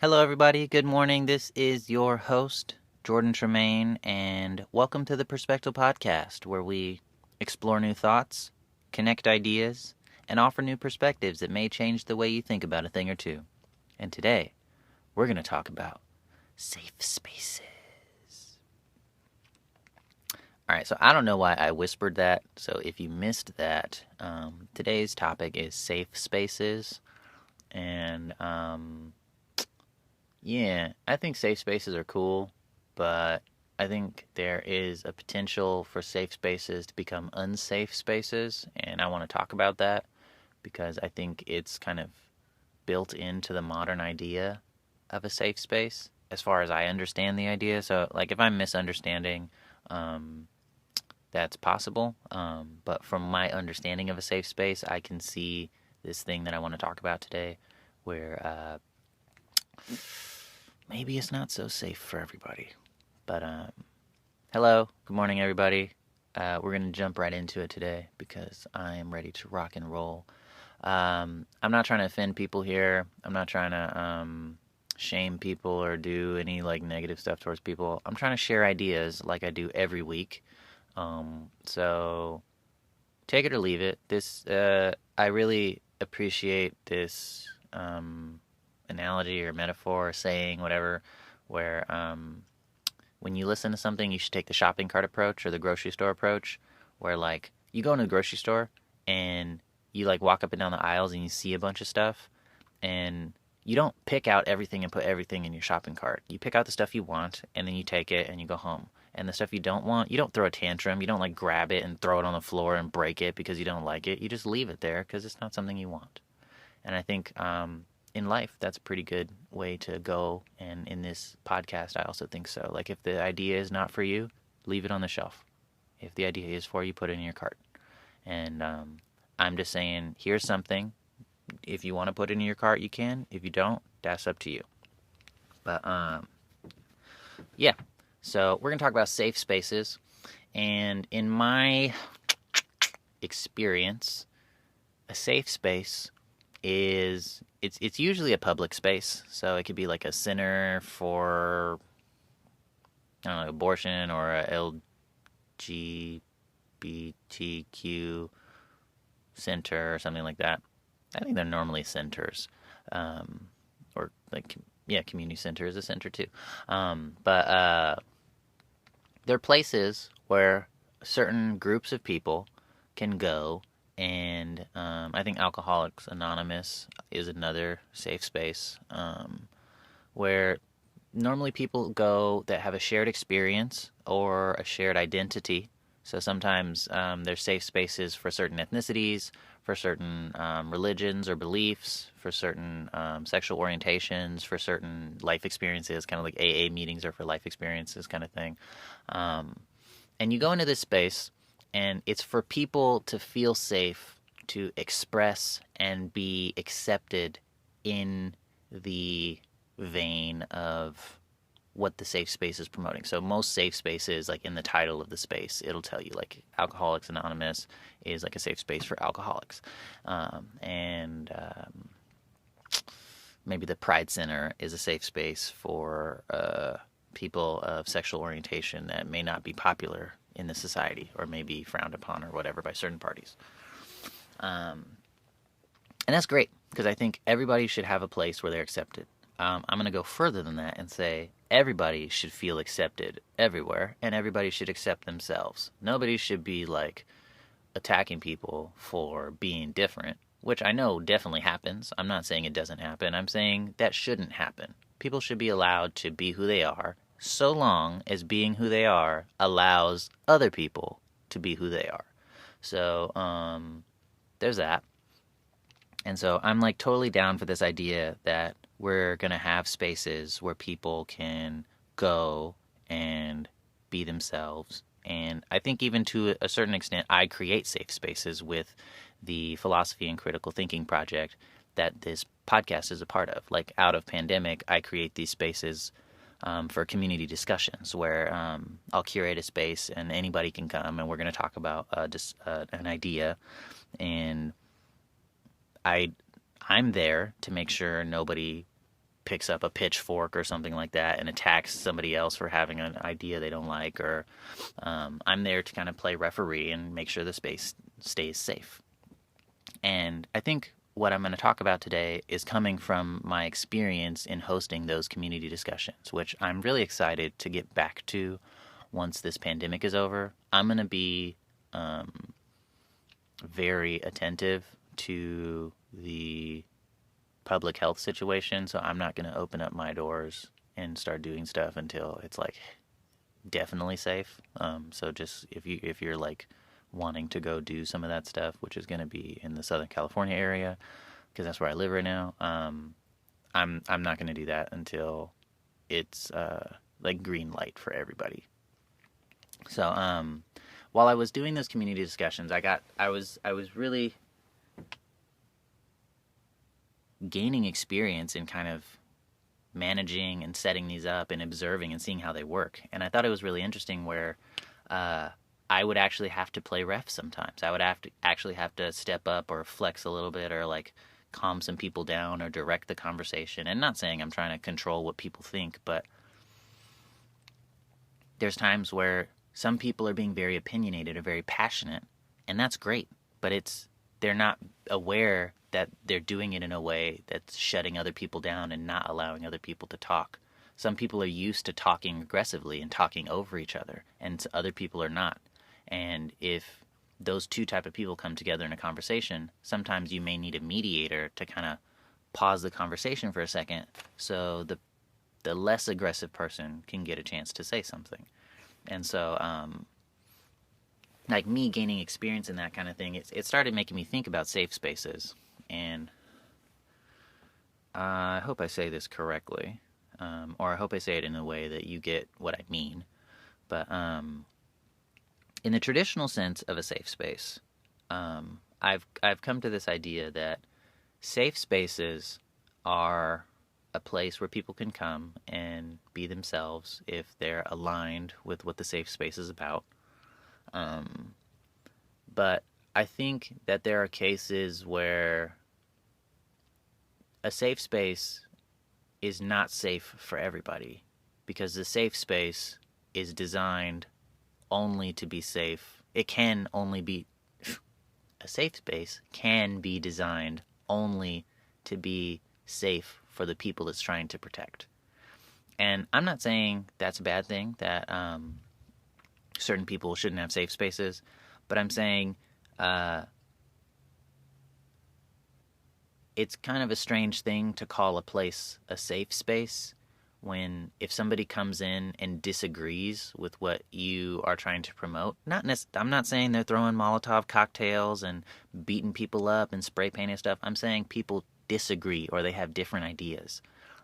Hello, everybody. Good morning. This is your host, Jordan Tremaine, and welcome to the Perspective Podcast, where we explore new thoughts, connect ideas, and offer new perspectives that may change the way you think about a thing or two. And today, we're going to talk about safe spaces. All right, so I don't know why I whispered that. So if you missed that, today's topic is safe spaces. And yeah, I think safe spaces are cool, but I think there is a potential for safe spaces to become unsafe spaces, and I want to talk about that because I think it's kind of built into the modern idea of a safe space as far as I understand the idea. So, like, if I'm misunderstanding, um, that's possible, but from my understanding of a safe space, I can see this thing that I want to talk about today where maybe it's not so safe for everybody. But hello, good morning, everybody. We're gonna jump right into it today because I am ready to rock and roll. I'm not trying to offend people here. I'm not trying to shame people or do any like negative stuff towards people. I'm trying to share ideas like I do every week. So take it or leave it. I really appreciate this analogy or metaphor or saying, whatever, where when you listen to something, you should take the shopping cart approach or the grocery store approach, where like you go into the grocery store and you like walk up and down the aisles and you see a bunch of stuff, and you don't pick out everything and put everything in your shopping cart. You pick out the stuff you want and then you take it and you go home. And the stuff you don't want, you don't throw a tantrum. You don't like grab it and throw it on the floor and break it because you don't like it. You just leave it there because it's not something you want. And I think in life, that's a pretty good way to go. And in this podcast, I also think so. Like, if the idea is not for you, leave it on the shelf. If the idea is for you, put it in your cart. And I'm just saying, here's something. If you want to put it in your cart, you can. If you don't, that's up to you. But yeah. So we're going to talk about safe spaces. And in my experience, a safe space is it's usually a public space. So it could be like a center for, I don't know, abortion, or a LGBTQ center or something like that. I think they're normally centers, or like, yeah, community center is a center too. But they're places where certain groups of people can go, and I think Alcoholics Anonymous is another safe space where normally people go that have a shared experience or a shared identity. So sometimes there's safe spaces for certain ethnicities, for certain religions or beliefs, for certain sexual orientations, for certain life experiences, kind of like AA meetings are for life experiences kind of thing. And you go into this space, and it's for people to feel safe, to express and be accepted in the vein of what the safe space is promoting. So most safe spaces, like in the title of the space, it'll tell you like Alcoholics Anonymous is like a safe space for alcoholics. And maybe the Pride Center is a safe space for people of sexual orientation that may not be popular in the society or may be frowned upon or whatever by certain parties. And that's great because I think everybody should have a place where they're accepted. I'm going to go further than that and say everybody should feel accepted everywhere, and everybody should accept themselves. Nobody should be like attacking people for being different, which I know definitely happens. I'm not saying it doesn't happen. I'm saying that shouldn't happen. People should be allowed to be who they are, so long as being who they are allows other people to be who they are. So there's that. And so I'm like totally down for this idea that we're going to have spaces where people can go and be themselves. And I think even to a certain extent, I create safe spaces with the Philosophy and Critical Thinking project that this podcast is a part of. Like, out of pandemic, I create these spaces for community discussions where I'll curate a space and anybody can come, and we're going to talk about an idea. And I'm there to make sure nobody picks up a pitchfork or something like that and attacks somebody else for having an idea they don't like, or I'm there to kind of play referee and make sure the space stays safe. And I think what I'm going to talk about today is coming from my experience in hosting those community discussions, which I'm really excited to get back to once this pandemic is over. I'm going to be very attentive to the public health situation, so I'm not going to open up my doors and start doing stuff until it's like definitely safe. So just if you're like wanting to go do some of that stuff, which is going to be in the Southern California area, because that's where I live right now, I'm not going to do that until it's like green light for everybody. So while I was doing those community discussions, I was really gaining experience in kind of managing and setting these up and observing and seeing how they work. And I thought it was really interesting where I would actually have to play ref sometimes. I would actually have to step up or flex a little bit, or like calm some people down or direct the conversation. And not saying I'm trying to control what people think, but there's times where some people are being very opinionated or very passionate, and that's great, but they're not aware that they're doing it in a way that's shutting other people down and not allowing other people to talk. Some people are used to talking aggressively and talking over each other, and other people are not. And if those two type of people come together in a conversation, sometimes you may need a mediator to kind of pause the conversation for a second so the less aggressive person can get a chance to say something. And so, like me gaining experience in that kind of thing, it started making me think about safe spaces. And I hope I say this correctly, or I hope I say it in a way that you get what I mean. But in the traditional sense of a safe space, I've come to this idea that safe spaces are a place where people can come and be themselves if they're aligned with what the safe space is about. But I think that there are cases where a safe space is not safe for everybody, because the safe space is designed only to be safe. A safe space can be designed only to be safe for the people it's trying to protect. And I'm not saying that's a bad thing, that certain people shouldn't have safe spaces, but I'm saying it's kind of a strange thing to call a place a safe space when, if somebody comes in and disagrees with what you are trying to promote, I'm not saying they're throwing Molotov cocktails and beating people up and spray painting stuff. I'm saying people disagree or they have different ideas.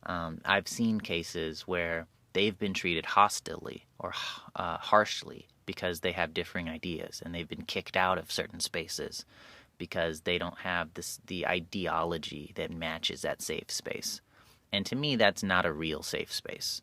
I've seen cases where they've been treated hostilely or harshly because they have differing ideas, and they've been kicked out of certain spaces because they don't have the ideology that matches that safe space. And to me, that's not a real safe space,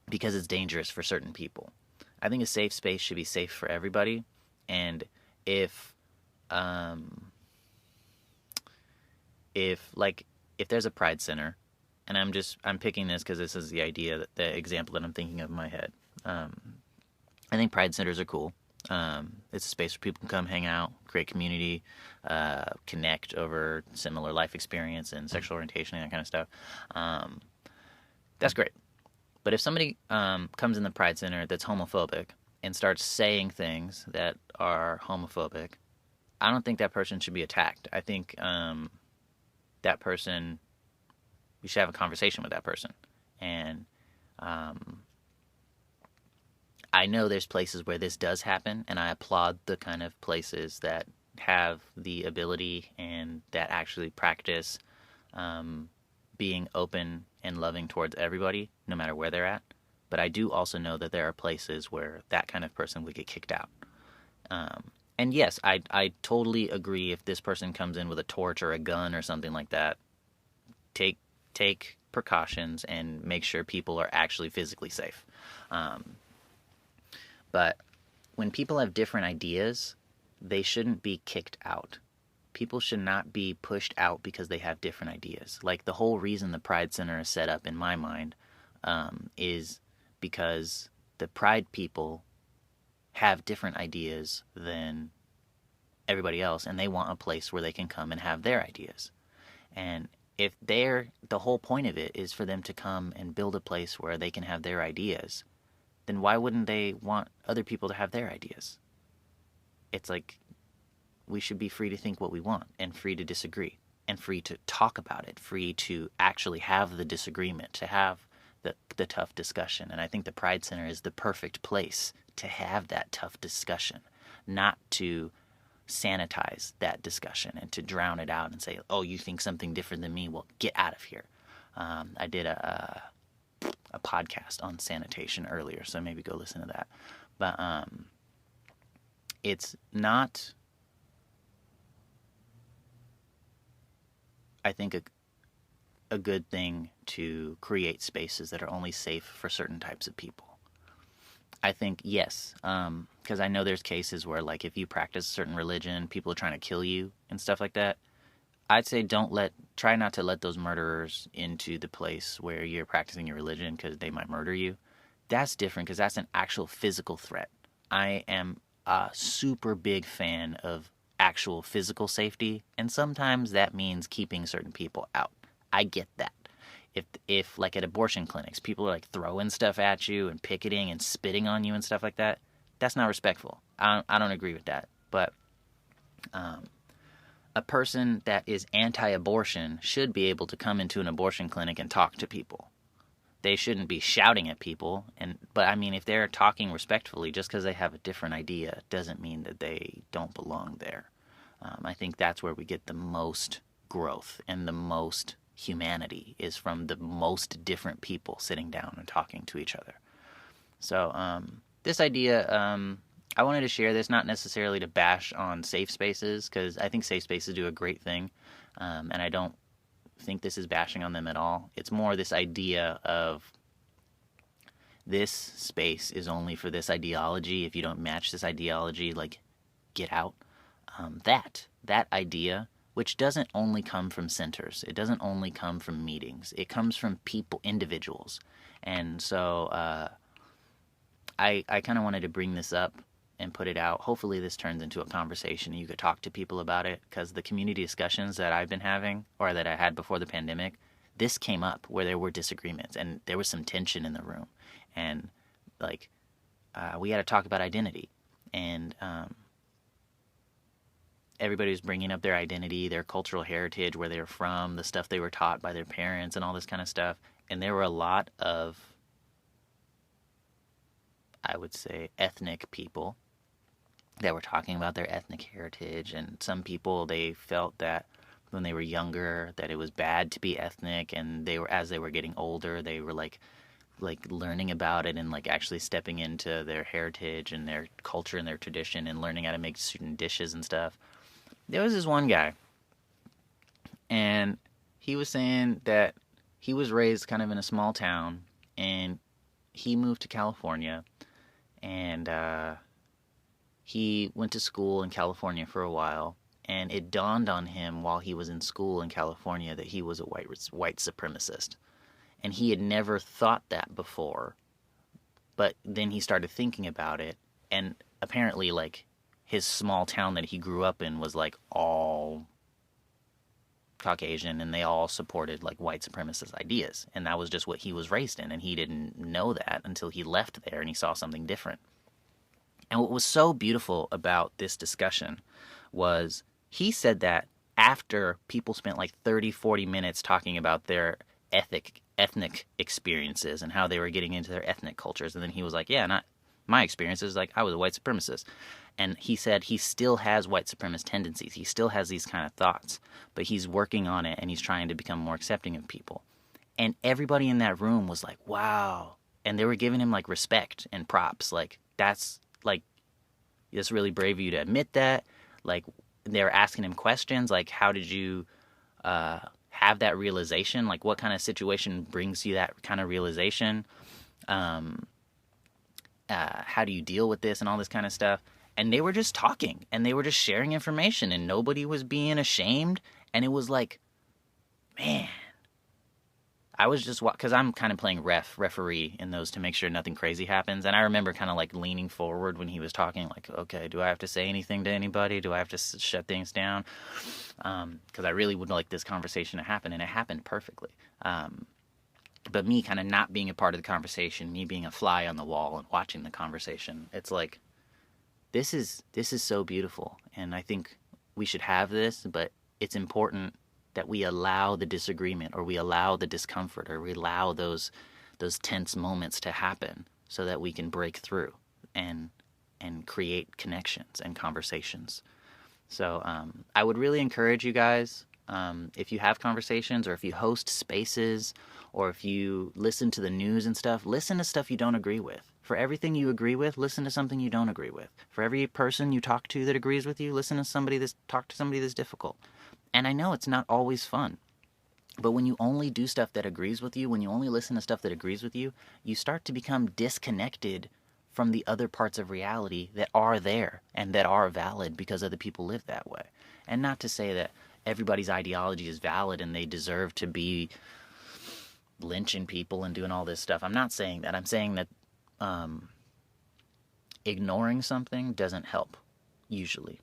because it's dangerous for certain people. I think a safe space should be safe for everybody, and if there's a Pride Center, and I'm picking this because this is the example that I'm thinking of in my head. I think Pride Centers are cool. It's a space where people can come hang out, create community, connect over similar life experience and sexual orientation and that kind of stuff. That's great. But if somebody comes in the Pride Center that's homophobic and starts saying things that are homophobic, I don't think that person should be attacked. I think that person, we should have a conversation with that person. And I know there's places where this does happen, and I applaud the kind of places that have the ability and that actually practice being open and loving towards everybody, no matter where they're at. But I do also know that there are places where that kind of person would get kicked out. And yes, I totally agree, if this person comes in with a torch or a gun or something like that, take precautions and make sure people are actually physically safe. But when people have different ideas, they shouldn't be kicked out. people should not be pushed out because they have different ideas. Like, the whole reason the Pride Center is set up, in my mind, is because the Pride people have different ideas than everybody else, and they want a place where they can come and have their ideas. And if the whole point of it is for them to come and build a place where they can have their ideas, then why wouldn't they want other people to have their ideas? It's like, we should be free to think what we want, and free to disagree, and free to talk about it, free to actually have the disagreement, to have the tough discussion. And I think the Pride Center is the perfect place to have that tough discussion, not to sanitize that discussion and to drown it out and say, oh, you think something different than me? Well, get out of here. I did a podcast on sanitation earlier, so maybe go listen to that. But it's not, I think, a good thing to create spaces that are only safe for certain types of people. I think, yes, because I know there's cases where, like, if you practice a certain religion, people are trying to kill you and stuff like that. I'd say try not to let those murderers into the place where you're practicing your religion, because they might murder you. That's different, because that's an actual physical threat. I am a super big fan of actual physical safety, and sometimes that means keeping certain people out. I get that. If like at abortion clinics, people are like throwing stuff at you and picketing and spitting on you and stuff like that, that's not respectful. I don't agree with that. But a person that is anti-abortion should be able to come into an abortion clinic and talk to people. They shouldn't be shouting at people. But I mean, if they're talking respectfully, just because they have a different idea doesn't mean that they don't belong there. I think that's where we get the most growth and the most humanity, is from the most different people sitting down and talking to each other. So this idea, I wanted to share this, not necessarily to bash on safe spaces, because I think safe spaces do a great thing, and I don't think this is bashing on them at all. It's more this idea of, this space is only for this ideology. If you don't match this ideology, like, get out. That idea, which doesn't only come from centers. It doesn't only come from meetings. It comes from people, individuals. And so I kind of wanted to bring this up and put it out. Hopefully this turns into a conversation and you could talk to people about it, because the community discussions that I've been having, or that I had before the pandemic, this came up where there were disagreements and there was some tension in the room. And like, we had to talk about identity. And everybody was bringing up their identity, their cultural heritage, where they were from, the stuff they were taught by their parents, and all this kind of stuff. And there were a lot of, I would say, ethnic people that were talking about their ethnic heritage. And some people, they felt that when they were younger, that it was bad to be ethnic, and as they were getting older, they were like learning about it and like actually stepping into their heritage and their culture and their tradition and learning how to make certain dishes and stuff. There was this one guy, and he was saying that he was raised kind of in a small town, and he moved to California, and he went to school in California for a while, and it dawned on him while he was in school in California that he was a white supremacist. And he had never thought that before, but then he started thinking about it, and apparently, like, his small town that he grew up in was like all Caucasian, and they all supported like white supremacist ideas, and that was just what he was raised in, and he didn't know that until he left there and he saw something different. And what was so beautiful about this discussion was, he said that after people spent like 30-40 minutes talking about their ethnic experiences and how they were getting into their ethnic cultures, and then he was like, yeah, not my experiences, like, I was a white supremacist. And he said he still has white supremacist tendencies. He still has these kind of thoughts, but he's working on it, and he's trying to become more accepting of people. And everybody in that room was like, wow. And they were giving him like respect and props. Like, that's really brave of you to admit that. Like, they were asking him questions like, how did you have that realization? Like, what kind of situation brings you that kind of realization? How do you deal with this and all this kind of stuff? and they were just talking, and they were just sharing information, and nobody was being ashamed. And it was like, man, I was just, because I'm kind of playing referee in those to make sure nothing crazy happens. And I remember kind of like leaning forward when he was talking, like, okay, do I have to say anything to anybody? Do I have to shut things down? Because I really would like this conversation to happen, and it happened perfectly. But me kind of not being a part of the conversation, me being a fly on the wall and watching the conversation, it's like, this is so beautiful. And I think we should have this, but it's important that we allow the disagreement, or we allow the discomfort, or we allow those tense moments to happen so that we can break through and create connections and conversations. So I would really encourage you guys, if you have conversations, or if you host spaces, or if you listen to the news and stuff, listen to stuff you don't agree with. For everything you agree with, listen to something you don't agree with. For every person you talk to that agrees with you, listen to talk to somebody that's difficult. And I know it's not always fun, but when you only do stuff that agrees with you, when you only listen to stuff that agrees with you, you start to become disconnected from the other parts of reality that are there and that are valid because other people live that way. And not to say that everybody's ideology is valid and they deserve to be lynching people and doing all this stuff. I'm not saying that. I'm saying that ignoring something doesn't help, usually.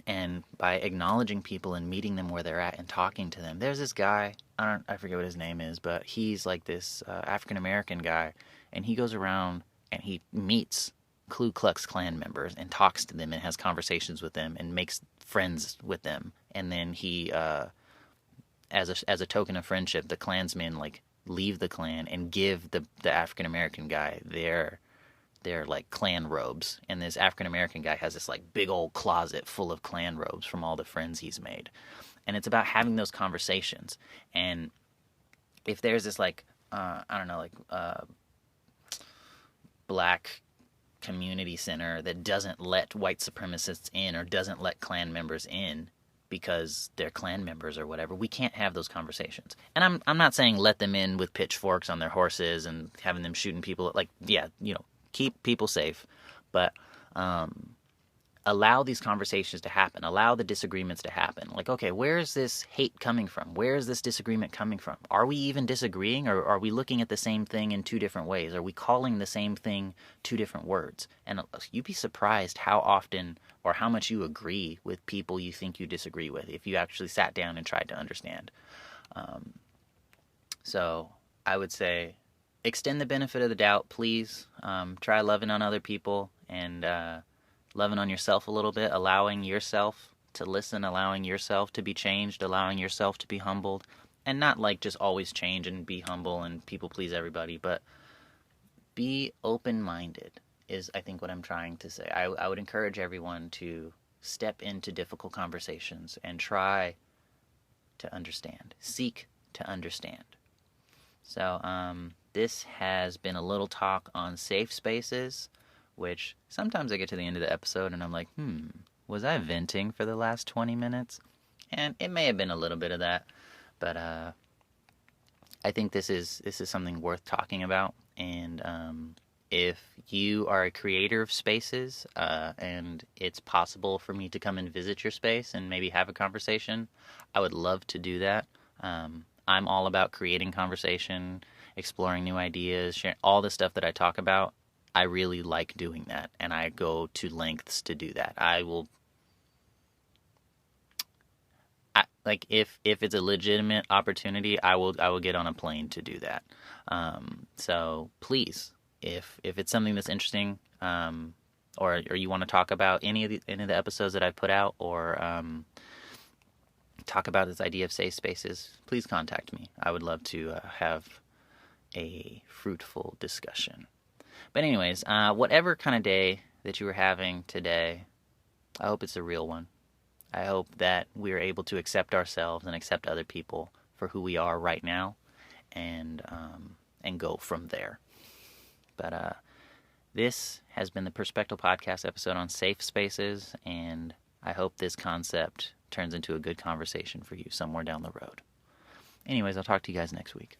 And by acknowledging people and meeting them where they're at and talking to them, there's this guy, I forget what his name is, but he's like this African American guy, and he goes around and he meets Ku Klux Klan members and talks to them and has conversations with them and makes friends with them. And then he, as a token of friendship, the Klansmen like leave the Klan and give the African American guy their like Klan robes, and this African American guy has this like big old closet full of Klan robes from all the friends he's made. And it's about having those conversations. And if there's this like black community center that doesn't let white supremacists in, or doesn't let Klan members in because they're Klan members or whatever, we can't have those conversations. And I'm not saying let them in with pitchforks on their horses and having them shooting people. Like, yeah, keep people safe, but allow these conversations to happen. Allow the disagreements to happen. Like, okay, where is this hate coming from? Where is this disagreement coming from? Are we even disagreeing, or are we looking at the same thing in two different ways? Are we calling the same thing two different words? And you'd be surprised how often or how much you agree with people you think you disagree with if you actually sat down and tried to understand. So I would say, extend the benefit of the doubt, please. Try loving on other people and loving on yourself a little bit, allowing yourself to listen, allowing yourself to be changed, allowing yourself to be humbled, and not like just always change and be humble and people please everybody, but be open-minded is, I think, what I'm trying to say. I would encourage everyone to step into difficult conversations and try to understand, seek to understand. So, this has been a little talk on safe spaces, which sometimes I get to the end of the episode and I'm like, was I venting for the last 20 minutes? And it may have been a little bit of that, but I think this is something worth talking about. And if you are a creator of spaces and it's possible for me to come and visit your space and maybe have a conversation, I would love to do that. I'm all about creating conversation, exploring new ideas, sharing all the stuff that I talk about. I really like doing that, and I go to lengths to do that. If it's a legitimate opportunity, I will get on a plane to do that. So please, if it's something that's interesting, or you want to talk about any of the episodes that I've put out, or talk about this idea of safe spaces, please contact me. I would love to have a fruitful discussion. But anyways, whatever kind of day that you were having today, I hope it's a real one. I hope that we're able to accept ourselves and accept other people for who we are right now, and go from there. But this has been the Perspective Podcast episode on safe spaces, and I hope this concept turns into a good conversation for you somewhere down the road. Anyways, I'll talk to you guys next week.